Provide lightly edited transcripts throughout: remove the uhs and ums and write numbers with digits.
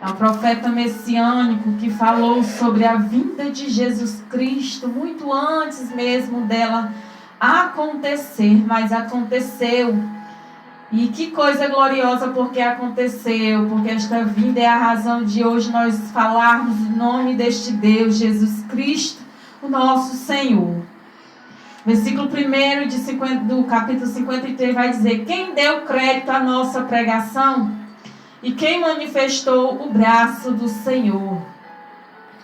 É um profeta messiânico que falou sobre a vinda de Jesus Cristo muito antes mesmo dela acontecer, mas aconteceu. E que coisa gloriosa porque aconteceu, porque esta vinda é a razão de hoje nós falarmos o nome deste Deus, Jesus Cristo, o nosso Senhor. Versículo 1 do capítulo 53 vai dizer: quem deu crédito à nossa pregação e quem manifestou o braço do Senhor.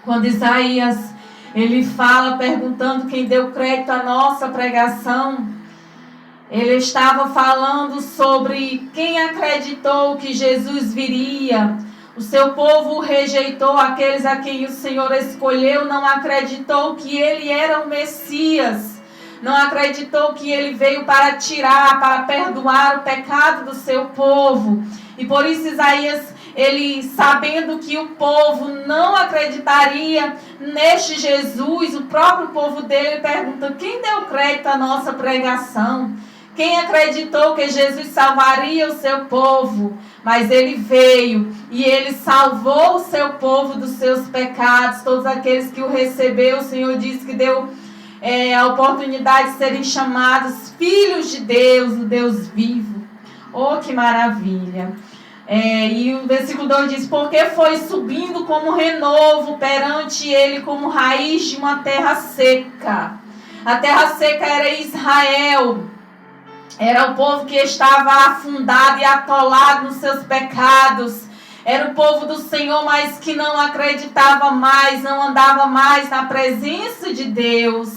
Quando Isaías ele fala perguntando quem deu crédito à nossa pregação, ele estava falando sobre quem acreditou que Jesus viria. O seu povo rejeitou, aqueles a quem o Senhor escolheu não acreditou que ele era o Messias. Não acreditou que ele veio para tirar, para perdoar o pecado do seu povo. E por isso Isaías, ele sabendo que o povo não acreditaria neste Jesus, o próprio povo dele pergunta: quem deu crédito à nossa pregação? Quem acreditou que Jesus salvaria o seu povo? Mas ele veio e ele salvou o seu povo dos seus pecados. Todos aqueles que o recebeu, o Senhor disse que deu a oportunidade de serem chamados filhos de Deus, o Deus vivo. Oh, que maravilha! E o versículo 2 diz: porque foi subindo como renovo perante ele, como raiz de uma terra seca. A terra seca era Israel. Era o povo que estava afundado e atolado nos seus pecados. Era o povo do Senhor, mas que não acreditava mais, não andava mais na presença de Deus.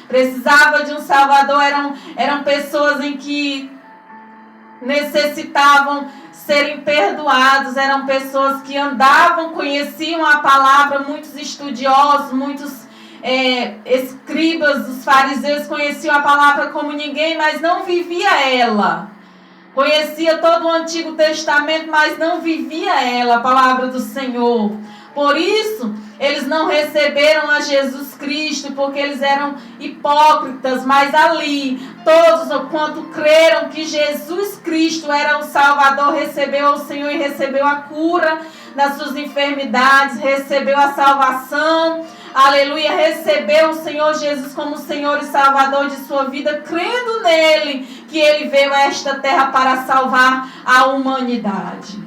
Precisava de um Salvador. Eram pessoas em que necessitavam serem perdoados. Eram pessoas que andavam, conheciam a palavra. Muitos estudiosos, muitos escribas dos fariseus conheciam a palavra como ninguém, mas não vivia ela. Conhecia todo o Antigo Testamento, mas não vivia ela, a palavra do Senhor. Por isso, eles não receberam a Jesus Cristo, porque eles eram hipócritas. Mas ali, todos quanto creram que Jesus Cristo era o Salvador, recebeu o Senhor e recebeu a cura das suas enfermidades, recebeu a salvação. Aleluia, recebeu o Senhor Jesus como Senhor e Salvador de sua vida, crendo nele, que ele veio a esta terra para salvar a humanidade.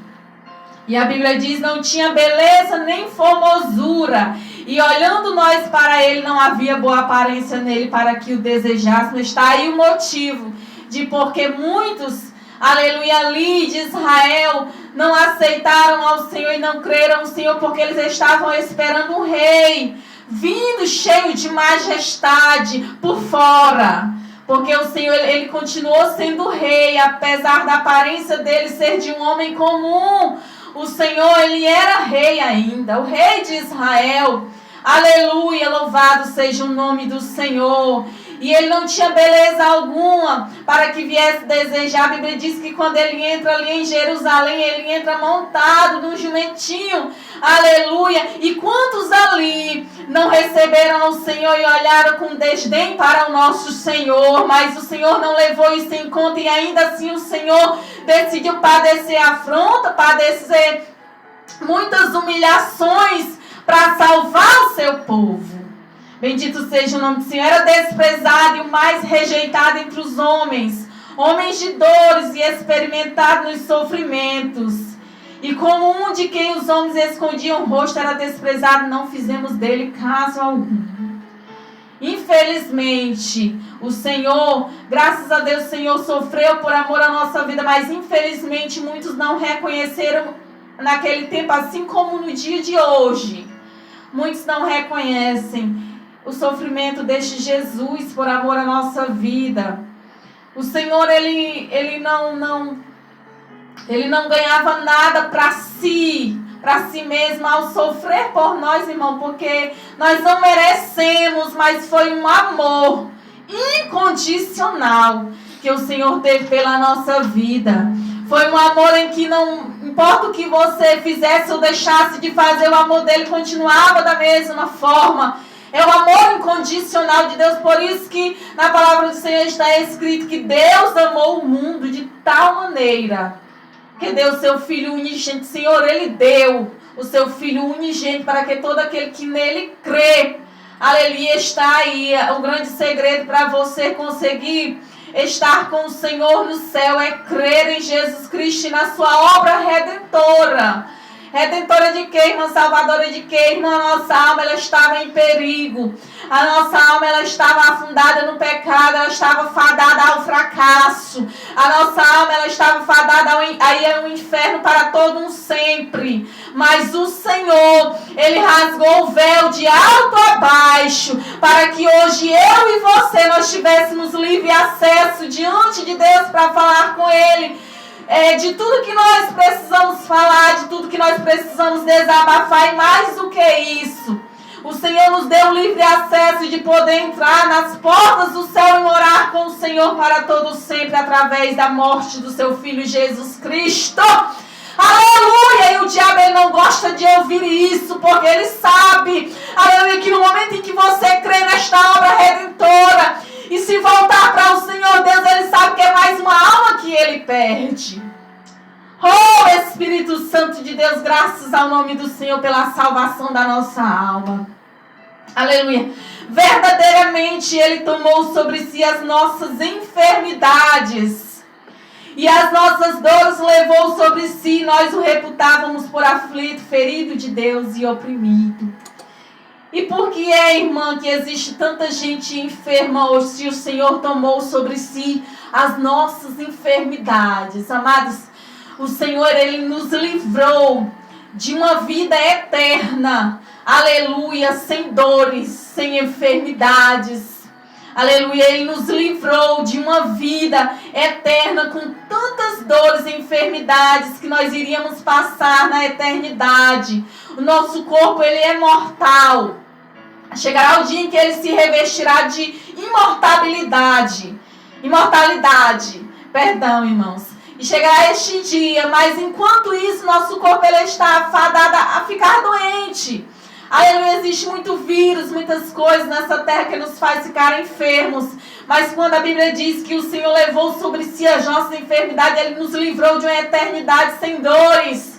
E a Bíblia diz: não tinha beleza nem formosura, e olhando nós para ele, não havia boa aparência nele para que o desejássemos. Está aí o motivo de porque muitos, aleluia, ali de Israel, não aceitaram ao Senhor e não creram no Senhor, porque eles estavam esperando um rei, vindo cheio de majestade por fora. Porque o Senhor, ele continuou sendo rei, apesar da aparência dele ser de um homem comum. O Senhor, ele era rei ainda, o rei de Israel. Aleluia, louvado seja o nome do Senhor. E ele não tinha beleza alguma para que viesse desejar. A Bíblia diz que quando ele entra ali em Jerusalém, ele entra montado num jumentinho. Aleluia. E quantos ali não receberam o Senhor e olharam com desdém para o nosso Senhor? Mas o Senhor não levou isso em conta e ainda assim o Senhor decidiu padecer afronta, padecer muitas humilhações para salvar o seu povo. Bendito seja o nome do Senhor. Era desprezado e o mais rejeitado entre os homens. Homens de dores e experimentado nos sofrimentos. E como um de quem os homens escondiam o rosto, era desprezado, não fizemos dele caso algum. Infelizmente, o Senhor, graças a Deus, o Senhor sofreu por amor à nossa vida. Mas infelizmente muitos não reconheceram naquele tempo, assim como no dia de hoje. Muitos não reconhecem o sofrimento deste Jesus por amor à nossa vida. O Senhor, ele não ganhava nada para si mesmo ao sofrer por nós, irmão, porque nós não merecemos, mas foi um amor incondicional que o Senhor teve pela nossa vida. Foi um amor em que não importa o que você fizesse ou deixasse de fazer, o amor dele continuava da mesma forma. É o amor incondicional de Deus. Por isso que na palavra do Senhor está escrito que Deus amou o mundo de tal maneira que deu seu Filho unigênito. Senhor, ele deu o seu Filho unigênito, para que todo aquele que nele crê, aleluia, está aí. O grande segredo para você conseguir estar com o Senhor no céu é crer em Jesus Cristo e na sua obra redentora. Redentora de quê, irmã? Salvadora de quê, irmã? A nossa alma, ela estava em perigo. A nossa alma, ela estava afundada no pecado. Ela estava fadada ao fracasso. A nossa alma, ela estava fadada ao inferno para todo um sempre. Mas o Senhor, Ele rasgou o véu de alto a baixo, para que hoje eu e você, nós tivéssemos livre acesso diante de Deus para falar com Ele. De tudo que nós precisamos falar, de tudo que nós precisamos desabafar, e mais do que isso, o Senhor nos deu livre acesso de poder entrar nas portas do céu e morar com o Senhor para todo sempre, através da morte do seu Filho Jesus Cristo. Aleluia! E o diabo, ele não gosta de ouvir isso, porque ele sabe, aleluia, que no momento em que você crê nesta obra redentora e se voltar para o Senhor Deus, ele sabe que é mais uma alma que ele perde. Oh, Espírito Santo de Deus, graças ao nome do Senhor pela salvação da nossa alma. Aleluia. Verdadeiramente Ele tomou sobre si as nossas enfermidades e as nossas dores levou sobre si. Nós o reputávamos por aflito, ferido de Deus e oprimido. E por que é, irmã, que existe tanta gente enferma hoje, se o Senhor tomou sobre si as nossas enfermidades? Amados, o Senhor, Ele nos livrou de uma vida eterna, aleluia, sem dores, sem enfermidades. Aleluia, Ele nos livrou de uma vida eterna com tantas dores e enfermidades que nós iríamos passar na eternidade. O nosso corpo, ele é mortal. Chegará o dia em que ele se revestirá de imortalidade. Perdão, irmãos. E chegará este dia, mas enquanto isso, nosso corpo ele está fadado a ficar doente. Aleluia, existe muito vírus, muitas coisas nessa terra que nos faz ficar enfermos. Mas quando a Bíblia diz que o Senhor levou sobre si as nossas enfermidades, Ele nos livrou de uma eternidade sem dores.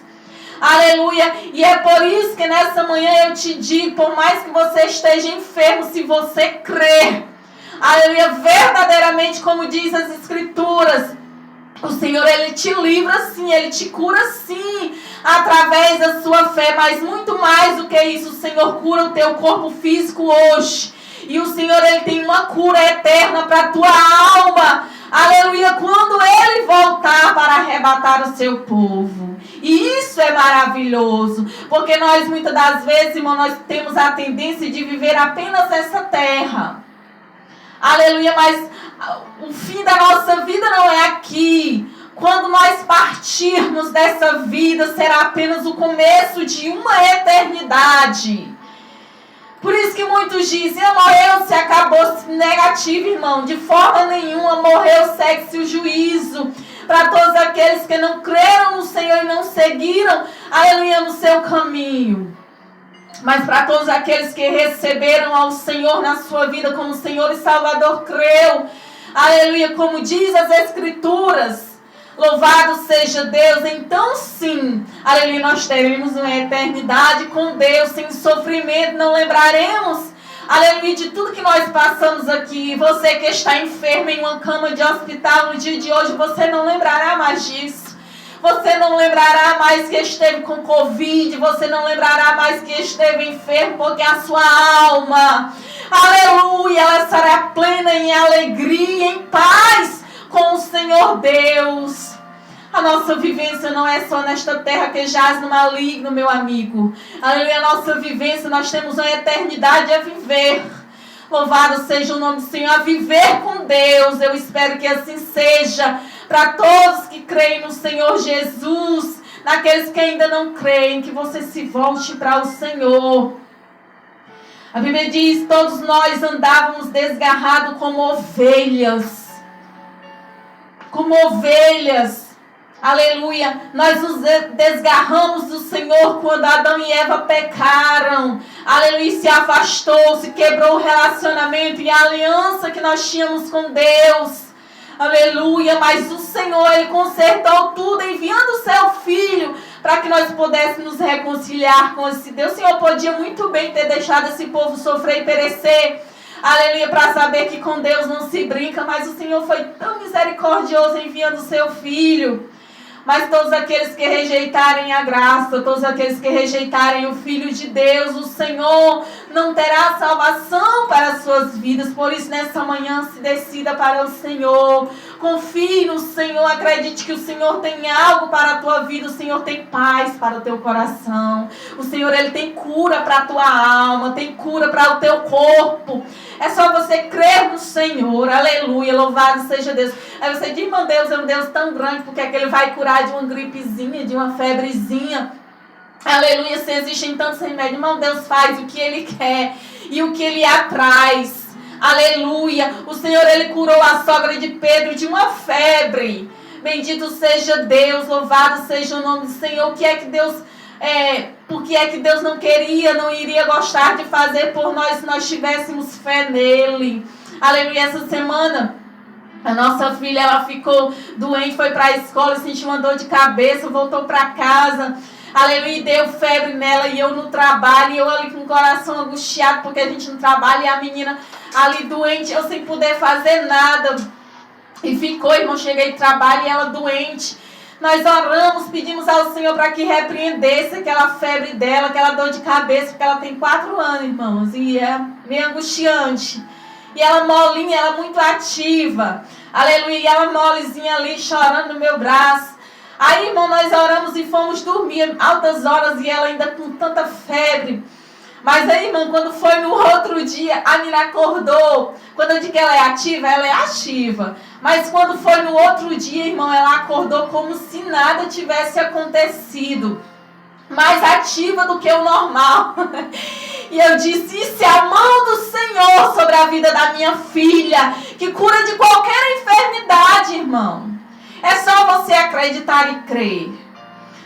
Aleluia. E é por isso que nessa manhã eu te digo, por mais que você esteja enfermo, se você crer, aleluia, verdadeiramente, como diz as Escrituras, o Senhor, Ele te livra sim, Ele te cura sim, através da sua fé. Mas muito mais do que isso, o Senhor cura o teu corpo físico hoje. E o Senhor, Ele tem uma cura eterna para a tua alma. Aleluia, quando Ele voltar para arrebatar o seu povo. E isso é maravilhoso, porque nós muitas das vezes, irmão, nós temos a tendência de viver apenas essa terra. Aleluia, mas o fim da nossa vida não é aqui. Quando nós partirmos dessa vida, será apenas o começo de uma eternidade. Por isso que muitos dizem, morreu, se acabou, negativo, irmão. De forma nenhuma, morreu, segue-se o juízo. Para todos aqueles que não creram no Senhor e não seguiram, aleluia, no seu caminho. Mas para todos aqueles que receberam ao Senhor na sua vida como Senhor e Salvador, creu, aleluia, como diz as Escrituras, louvado seja Deus, então sim, aleluia, nós teremos uma eternidade com Deus, sem sofrimento, não lembraremos, aleluia, de tudo que nós passamos aqui. Você que está enfermo em uma cama de hospital no dia de hoje, você não lembrará mais disso. Você não lembrará mais que esteve com Covid. Você não lembrará mais que esteve enfermo, porque a sua alma, aleluia, ela estará plena em alegria, em paz com o Senhor Deus. A nossa vivência não é só nesta terra que jaz no maligno, meu amigo. Aleluia, a nossa vivência, nós temos uma eternidade a viver. Louvado seja o nome do Senhor, a viver com Deus. Eu espero que assim seja para todos que creem no Senhor Jesus. Naqueles que ainda não creem, que você se volte para o Senhor. A Bíblia diz, todos nós andávamos desgarrados como ovelhas. Como ovelhas. Aleluia. Nós nos desgarramos do Senhor quando Adão e Eva pecaram. Aleluia. Se afastou, se quebrou o relacionamento e a aliança que nós tínhamos com Deus. Aleluia. Mas o Senhor, Ele consertou tudo, enviando o seu Filho para que nós pudéssemos nos reconciliar com esse Deus. O Senhor podia muito bem ter deixado esse povo sofrer e perecer. Aleluia, para saber que com Deus não se brinca, mas o Senhor foi tão misericordioso enviando o seu Filho. Mas todos aqueles que rejeitarem a graça, todos aqueles que rejeitarem o Filho de Deus, o Senhor não terá salvação para as suas vidas. Por isso, nessa manhã, se decida para o Senhor. Confie no Senhor, acredite que o Senhor tem algo para a tua vida. O Senhor tem paz para o teu coração. O Senhor, Ele tem cura para a tua alma, tem cura para o teu corpo. É só você crer no Senhor, aleluia, louvado seja Deus. Aí você diz, irmão, Deus é um Deus tão grande, porque é que Ele vai curar de uma gripezinha, de uma febrezinha. Aleluia, se existem tantos remédios, irmão, Deus faz o que Ele quer e o que Ele atraz. Aleluia, o Senhor, Ele curou a sogra de Pedro de uma febre. Bendito seja Deus, louvado seja o nome do Senhor. O que é que Deus... por que é que Deus não iria gostar de fazer por nós se nós tivéssemos fé nele? Aleluia, essa semana a nossa filha, ela ficou doente, foi para a escola, sentiu uma dor de cabeça, voltou para casa, aleluia, deu febre nela, e eu no trabalho, e eu ali com o coração angustiado, porque a gente não trabalha, e a menina ali doente, eu sem poder fazer nada, e ficou, irmão, cheguei do trabalho, e ela doente. Nós oramos, pedimos ao Senhor para que repreendesse aquela febre dela, aquela dor de cabeça, porque ela tem 4 anos, irmãos, e é meio angustiante. E ela molinha, ela muito ativa, aleluia, e ela molezinha ali, chorando no meu braço. Aí, irmão, nós oramos e fomos dormir altas horas, e ela ainda com tanta febre. Mas aí, irmão, quando foi no outro dia, a menina acordou. Quando eu digo que ela é ativa, ela é ativa. Mas quando foi no outro dia, irmão, ela acordou como se nada tivesse acontecido. Mais ativa do que o normal. E eu disse, isso é a mão do Senhor sobre a vida da minha filha, que cura de qualquer enfermidade, irmão. É só você acreditar e crer.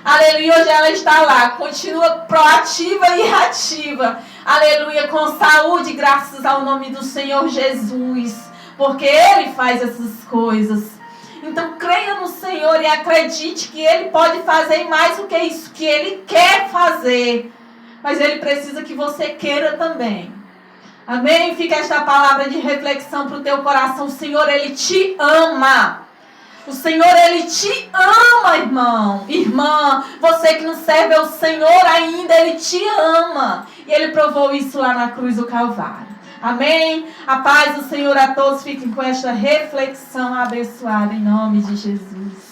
Aleluia, hoje ela está lá, continua proativa e ativa. Aleluia, com saúde, graças ao nome do Senhor Jesus. Porque Ele faz essas coisas. Então creia no Senhor e acredite que Ele pode fazer mais do que isso que Ele quer fazer. Mas Ele precisa que você queira também. Amém? Fica esta palavra de reflexão para o teu coração. O Senhor, Ele te ama. O Senhor, Ele te ama, irmão. Irmã, você que não serve ao Senhor ainda, Ele te ama. E Ele provou isso lá na cruz do Calvário. Amém? A paz do Senhor a todos. Fiquem com esta reflexão abençoada em nome de Jesus.